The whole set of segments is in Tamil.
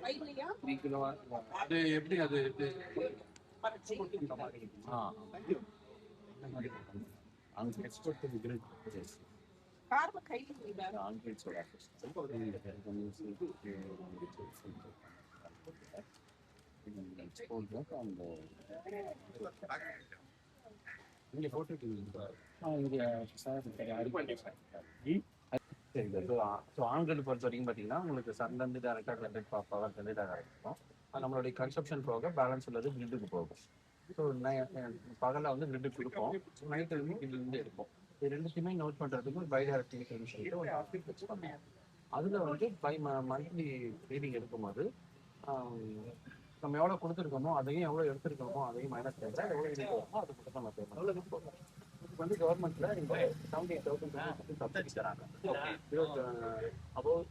3 கிலோ அது எப்படி அது எக்ஸ்போர்ட் இங்க போட்டுருக்கீங்க சரி சார். ஸோ ஆண்கள் பொறுத்த வரைக்கும் பார்த்தீங்கன்னா உங்களுக்கு சன்லேருந்து டேரெக்டாக கிளெண்டட் பவர் ஜென்ரேட் இருக்கும். அது நம்மளுடைய கன்சப்ஷன் போக பேலன்ஸ் உள்ளது கிரிட்டுக்கு போகும். ஸோ பகலில் வந்து கிரிட்டுக்கு கொடுப்போம், நைட்டு வந்து கிரிட்லேருந்து எடுப்போம். இது ரெண்டுத்தையுமே நோட் பண்ணுறதுக்கு ஒரு பைடாரக்டிவ் சொல்லிட்டு ஒரு ஆப்ஷன் வச்சு பண்ணுவோம். அதில் வந்து மந்த்லி ரீடிங் எடுக்கும்போது நம்ம எவ்வளோ கொடுத்துருக்கோமோ அதையும் எவ்வளோ எடுத்துருக்கோமோ அதையும் மைனஸ் பண்ணிட்டா எவ்வளோ இருக்கோமோ அதை மட்டும் நம்ம பேமெண்ட் போகும். இதுக்கு வந்து கவர்மெண்ட்ல இந்த 78,000 சப்சிடி தராங்க. அபோவ்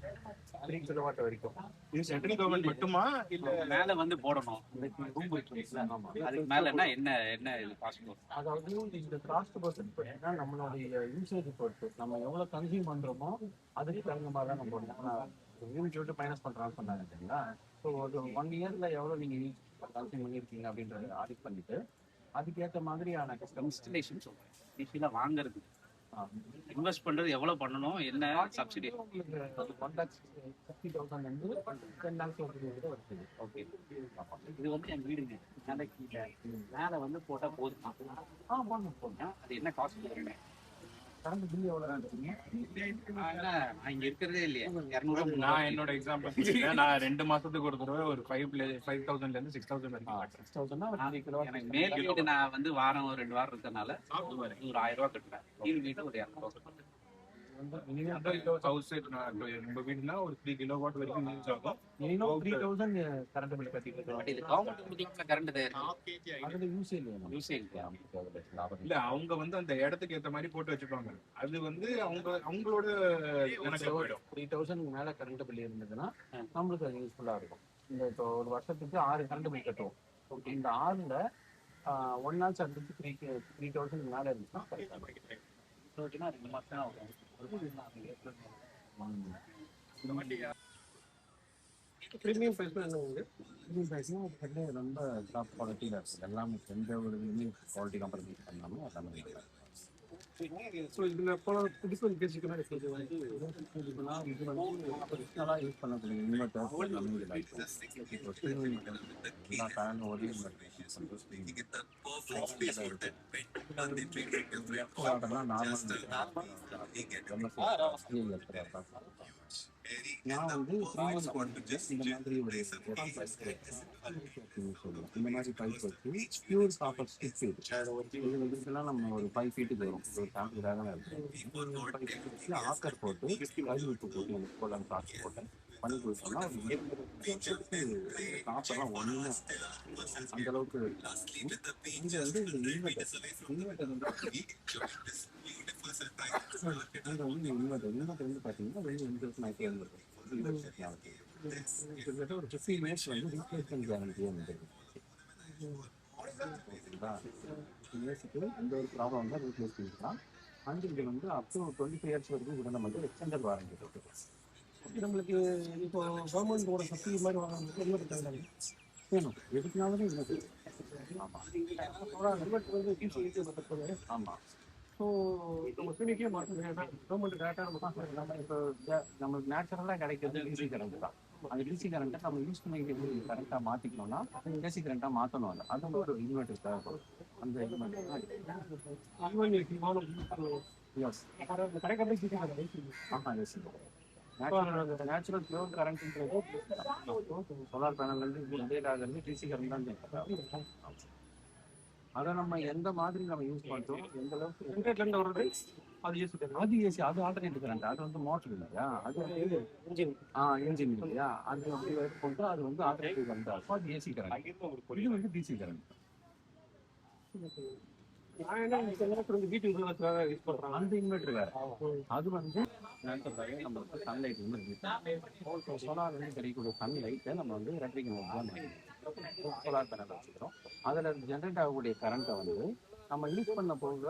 3 கிலோவாட் வரைக்கும். இது சென்ட்ரல் கவர்மெண்ட் மட்டுமா இல்ல மேல வந்து போடணும்? ரூம் இருக்குல்ல, ஆமா, அதுக்கு மேலன்னா என்ன என்ன காஸ்ட்? அதாவது இந்த காஸ்ட் பர்சன்ட் பார்த்தீங்கன்னா நம்மளுடைய யூசேஜ் பொறுத்து நம்ம எவ்வளவு கன்சியூம் பண்றோமோ அதுக்கு தகுந்த மாதிரி தான் நம்ம போடணும். யூனிட் விட்டு மைனஸ் பண்றான்னு சொன்னாங்க சரிங்களா. ஸோ ஒரு 1 இயர்ல எவ்வளவு நீங்க கன்சியூம் பண்ணியிருக்கீங்க அப்படின்றத ஆடிட் பண்ணிட்டு அதுக்கேற்ற மாதிரியான இன்ஸ்டலேஷன் சொல்றேன். டிசில வாங்குறது இன்வெஸ்ட் பண்றது எவ்வளவு பண்ணணும், என்ன சப்சிடி? 1,60,000 வந்து 10 lakhs வருது. ஓகே, இது வந்து என் வீடுங்க, மேலே கீழே மேலே வந்து போட்டா போதும். போடுங்க. அது என்ன காஸ்ட் வருங்க? கரண்ட் பில் எவ்வளோ இருக்குங்க? நான் இங்க இருக்கிறதே இல்லையே 200. நான் என்னோட எக்ஸாம்பிள் நான் 2 மாசத்துக்கு ஒரு தடவை ஒரு 5,000 இருந்து 6,000 வரைக்கும் 6,000 மேல் வீடு நான் வந்து வாரம் 2 வாரம் இருக்கறனால ஒரு 1,000 ரூபாய் கட்டுறேன். கீழ் வீடு ஒரு 200. ஹவுஸ் நம்ம வீடுனா ஒரு 3 கிலோவாட் வரைக்கும் யூஸ் ஆகும். மினிமம் 3,000 கரண்ட் பில் கட்டிட்டு இருக்கோம். இது கவர்மெண்ட் கரண்ட் அதுல யூசேஜ் இல்ல, அவங்க வந்து அந்த இடத்துக்கு ஏத்த மாதிரி போட்டு வச்சுப்பாங்க. அது வந்து அவங்களோட 3,000 மேல கரண்ட் பில் இருந்ததுன்னா நம்மளுக்கு அது யூஸ்ஃபுல்லா இருக்கும். இந்த இப்போ ஒரு வருஷத்துக்கு 6 கரண்ட் பில் கட்டுவோம். இந்த 6ல 1 நாள் சர்வீஸ் 3,000 மேல இருந்துச்சுன்னா 2 மாசம் ஆகும். ப்ரீமியம் ப்ரைஸ்னா என்ன உண்டு? ப்ரீமியம் ப்ரைஸ்னா ரொம்ப டாப் குவாலிட்டியில் இருக்குது. எல்லாமே எந்த ஒரு குவாலிட்டி காம்ப்ரமைஸ் பண்ணாமல் எல்லாமே ஸோ இதில் போல புதுசாக பேசிக்கலாம். இது வந்து நல்லா யூஸ் பண்ணக்கூடிய இன்வெர்டர் எல்லா ஃபேன் ஒரே நான் வந்து இந்த மாதிரி ஒரு இந்த மாதிரி பைப் வச்சு பியூர் காப்பர் ஸ்டிக் இது வந்து நம்ம ஒரு 5 ஃபீட்டுக்கு வரும். ஒரு ஃபேமிலியாக வச்சு ஆக்கர் போட்டு கழுவி உப்பு போட்டு கோலம் காசு போட்டு பண்ணி கொடுத்தோம்னா காப்பெல்லாம் ஒன்றுமே அந்த அளவுக்கு. இங்க வந்து இந்த இன்வெர்டர் வந்து பார்த்தீங்கன்னா கிட்டத்தட்ட ஒரு 15 மினிட்ஸ் வந்து ரீப்ளேஸ்மெண்ட் கேரண்டி வந்துருக்கு. ஓகேங்களா, எந்த ஒரு ப்ராப்ளம் வந்தால் ரீப்ளேஸ் பண்ணிக்கலாம். அண்ட் இது வந்து அப் டு 25 இயர்ஸ் வரைக்கும் கூட நம்ம எக்ஸ்டெண்டட் வாரண்டி இருக்கு. நம்மளுக்கு இப்போ கவர்மெண்டோட சப்சிடி மாதிரி வாங்க வேணும் எதுக்குனாலும் இல்லை. ஆமாம் ஆமாம். ஸோ நம்ம துணிக்கே மாற்றணும். கவர்மெண்ட் டேட்டா நம்ம இப்போ நம்மளுக்கு நேச்சுரலாக கிடைக்கிறது டிசி கரண்ட் தான். அந்த டிசி கரண்ட்டை நம்ம யூஸ் பண்ணி கரெக்டாக மாற்றிக்கணும்னா டிசி கரண்ட்டாக மாற்றணும். இல்லை அது ஒரு இன்வெர்டர் தேவைப்படும். அந்த நேச்சுரல் பியூர் கரண்ட்ன்றது சோலார் பேனல்லேருந்து ஜென்ரேட் ஆகிறது டிசி கரண்ட் தான். அதை நம்ம எந்த மாதிரி நம்ம யூஸ் பண்ணுறோம், எந்த அளவுக்கு ஜென்ரேட்லேருந்து வர்றது அது ஏசி அது ஆல்டர்னேட்டிவ் கரண்ட். அது வந்து மோட்டர் இல்லையா, அது வந்து இன்ஜின் இல்லையா, அது அப்படி போட்டு அது வந்து ஆல்டர்னேட்டிவ் கரண்ட் ஆகும். அது ஏசி கரண்ட். இது வந்து டிசி கரண்ட். அந்த இன்வெர்டர் வேற. அது வந்து நம்மளுக்கு சன்லைட் வந்து சோலார் வந்து கிடைக்கக்கூடிய சன்லைட்டை நம்ம வந்து எலக்ட்ரிக் சோலார் பேனல் வச்சுக்கிறோம். அதில் ஜென்ரேட் ஆகக்கூடிய கரண்ட்டை வந்து நம்ம யூஸ் பண்ண போக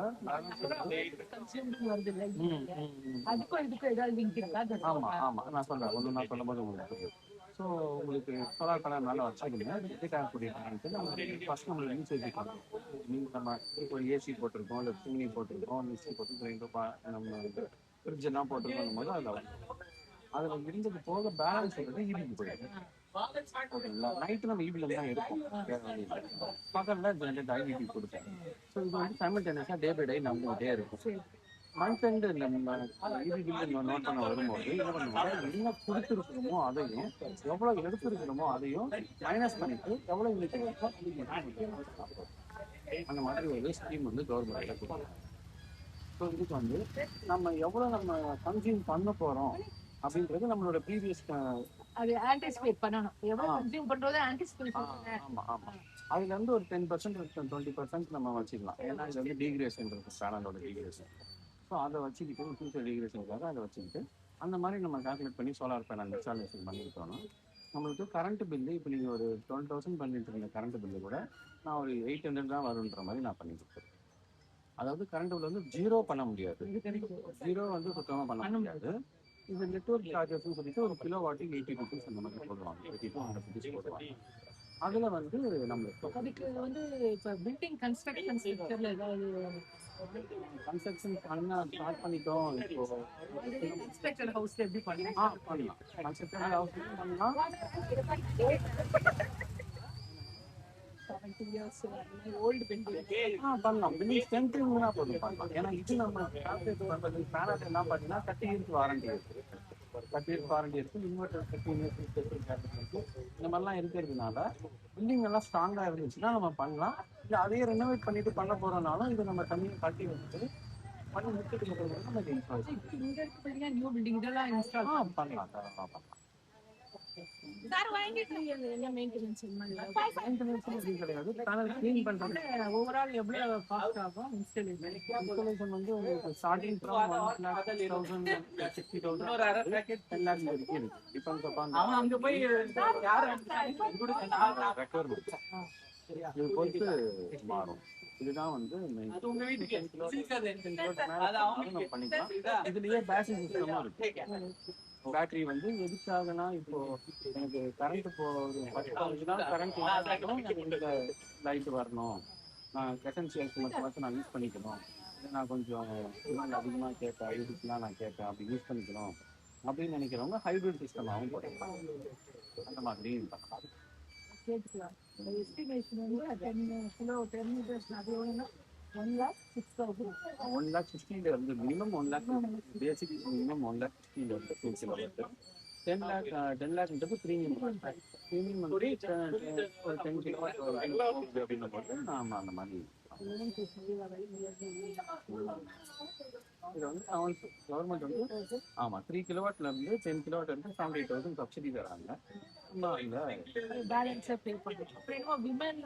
ஆமா ஆமா நான் சொல்றேன். நான் சொல்லும் போது உங்களுக்கு ஸோ உங்களுக்கு சோலார் பேனல் மேலே வச்சுக்கிங்க இதுக்காகக்கூடிய கரண்ட்டு நம்ம ஃபஸ்ட் நம்மளுக்கு யூசேஜ் பண்ணணும். நீங்கள் நம்ம இப்போ ஏசி போட்டிருக்கோம், இல்லை டிவி போட்டிருக்கோம், மிக்ஸி போட்டு கிரைண்டர் நம்ம ஃப்ரிட்ஜ் எல்லாம் போட்டிருக்கோம் போது அதில் இருந்தது போக பேலன்ஸ் வந்து ஈபிக்கு போயிடும். ஓகேங்களா, நைட்டு நம்ம ஈபில தான் எடுப்போம், பகலில் ஜென்ரேட் ஆகி ஈபி கொடுப்போம். ஸோ இது வந்து சைமல்டேனியஸாக டே பை டே நம்மகிட்டே இருக்கும். மந்த் எண்டு நம்ம ஈபி பில் நோட் பண்ண வரும்போது என்ன பண்ணுவோம், என்ன கொடுத்துருக்கணுமோ அதையும் எவ்வளோ எடுத்துருக்கணுமோ அதையும் மைனஸ் பண்ணிட்டு எவ்வளோ அந்த மாதிரி ஒரு ஸ்கீம் வந்து கவர்மெண்ட்ல கொடுக்கும். ஸோ இதுக்கு வந்து நம்ம எவ்வளோ நம்ம கன்சியூம் பண்ண போகிறோம் அப்படின்றது நம்மளோட ப்ரீவியஸ் அது ஆன்டிசிபேட் பண்ணணும். எவ்வளவு கன்சியூம் பண்றதை ஆன்டிசிபேட் பண்ணுங்க. ஆமாம் அதுல இருந்து ஒரு 10% 20% நம்ம வச்சுக்கலாம். ஏன்னா இது வந்து டீக்ரேஷன் இருக்கு, பேனலோட டீக்ரேஷன். ஸோ அதை வச்சுக்கிட்டு ஃபியூச்சர் டீக்ரேஷனுக்காக அதை வச்சுக்கிட்டு அந்த மாதிரி நம்ம கால்குலேட் பண்ணி சோலார் பேனல் இன்ஸ்டாலேஷன் பண்ணிக்கிட்டோம்னா நம்மளுக்கு கரண்ட் பில்லு இப்போ நீங்கள் ஒரு 12,000 பண்ணிட்டு இருந்த கரண்ட் பில்லு கூட நான் ஒரு 800 தான் வருன்ற மாதிரி நான் பண்ணி கொடுத்துருக்கேன். அதாவது கரண்ட் பில் வந்து ஜீரோ பண்ண முடியாது, ஜீரோ வந்து சுத்தமாக பண்ண முடியாது. இது நெட்வொர்க் சார்ஜஸ்ன்னு சொல்லிட்டு ஒரு கிலோ வாட்டுக்கு 80 rupees அந்த மாதிரி போடுவாங்க, 80 to 100 rupees போடுவாங்க. அதில் வந்து நம்மளுக்கு அதுக்கு வந்து இப்போ பில்டிங் கன்ஸ்ட்ரக்ஷன் செக்டர்ல ஏதாவது கன்ஸ்ட்ரக்ஷன் பண்ண ஸ்டார்ட் பண்ணிட்டோம். இப்போ கன்ஸ்ட்ரக்டட் ஹவுஸ்ல எப்படி பண்ணலாம்? பண்ணலாம், கன்ஸ்ட்ரக்ஷன் ஹவுஸ் பண்ணலாம். 70 years ஓல்டு பில்டிங் பண்ணலாம். பில்டிங் ஸ்ட்ரென்த்னா போதும் பண்ணலாம். ஏன்னா இது நம்ம கால்குலேட் பண்ணுறது பேனல் எல்லாம் பார்த்தீங்கன்னா 30 years வாரண்டி இருக்கு, 30 years வாரண்டி இருக்கு, இன்வெர்டர் 15 years இருக்கு. இந்த மாதிரிலாம் இருக்கிறதுனால பில்டிங் எல்லாம் ஸ்ட்ராங்காக இருந்துச்சுன்னா நம்ம பண்ணலாம். இல்லை அதையே ரெனோவேட் பண்ணிட்டு பண்ண போறோம்னாலும் இது நம்ம தண்ணியை கட்டி வச்சுட்டு பண்ணி முடிச்சுட்டு நம்ம இங்க இருக்க நியூ பில்டிங் இதெல்லாம் இன்ஸ்டால் பண்ணலாம், தரலாம் பண்ணலாம். சார் வாங்கிட்டு என்ன மெயின்டெனன்ஸ் மெயின்டெனன்ஸ் கிடையாது, பேனல் க்ளீன் பண்ணுறது. ஓவரால் எவ்வளவு காஸ்ட் ஆகும் இன்ஸ்டாலேஷன்? இன்ஸ்டாலேஷன் வந்து உங்களுக்கு ஸ்டார்டிங் ஃப்ரம் 1,60,000 60,000 10 lakh வரைக்கும் இருக்கு. டிபெண்ட்ஸ் அப்பான் அங்க போய் ரெக்குயர்மெண்ட். இது பொறுத்து மாறும். இதுதான் வந்து உங்க வீட்டுக்கு பண்ணிக்கலாம். இதுலயே பேட்டரி சிஸ்டமும் இருக்கு. பேட்டரி வந்து எதுக்காகனா இப்போ எனக்கு கரண்ட் இப்போ ஒரு 10 நாள் கரண்ட் இந்த லைட் வரணும், நான் எசென்சியல்ஸ் மட்டும் நான் யூஸ் பண்ணிக்கணும், இல்லை நான் கொஞ்சம் அதிகமாக கேட்பேன், ஐடிஸ்லாம் நான் கேட்பேன், அப்படி யூஸ் பண்ணிக்கணும் அப்படின்னு நினைக்கிறவங்க ஹைப்ரிட் சிஸ்டமாகவும் போட்டுக்கலாம். அந்த மாதிரி பண்ணலாம். கேட்டுக்கலாம். எஸ்டிமேஷன் வந்து 10 meters அது எவ்வளோன்னா 1,06,000. 1,60,000 இருந்து மினிமம் 1,00,000 பேசிக் மினிமம் 1,60,000 இருந்து 2 கிலோமீட்டர். 10 lakh ப்ரீமியம் வந்து ஒரு 10 கிலோமீட்டர் அப்படின்னு போட்டு நாம் அந்த மாதிரி இது வந்து கவர்மெண்ட் வந்து 3 கிலோவாட்ல இருந்து 10 கிலோவாட் இருந்து 78,000 சப்சிடி தராங்க. பேலன்ஸை பே பண்ணுறோம். அப்புறம் என்னமோ விமன்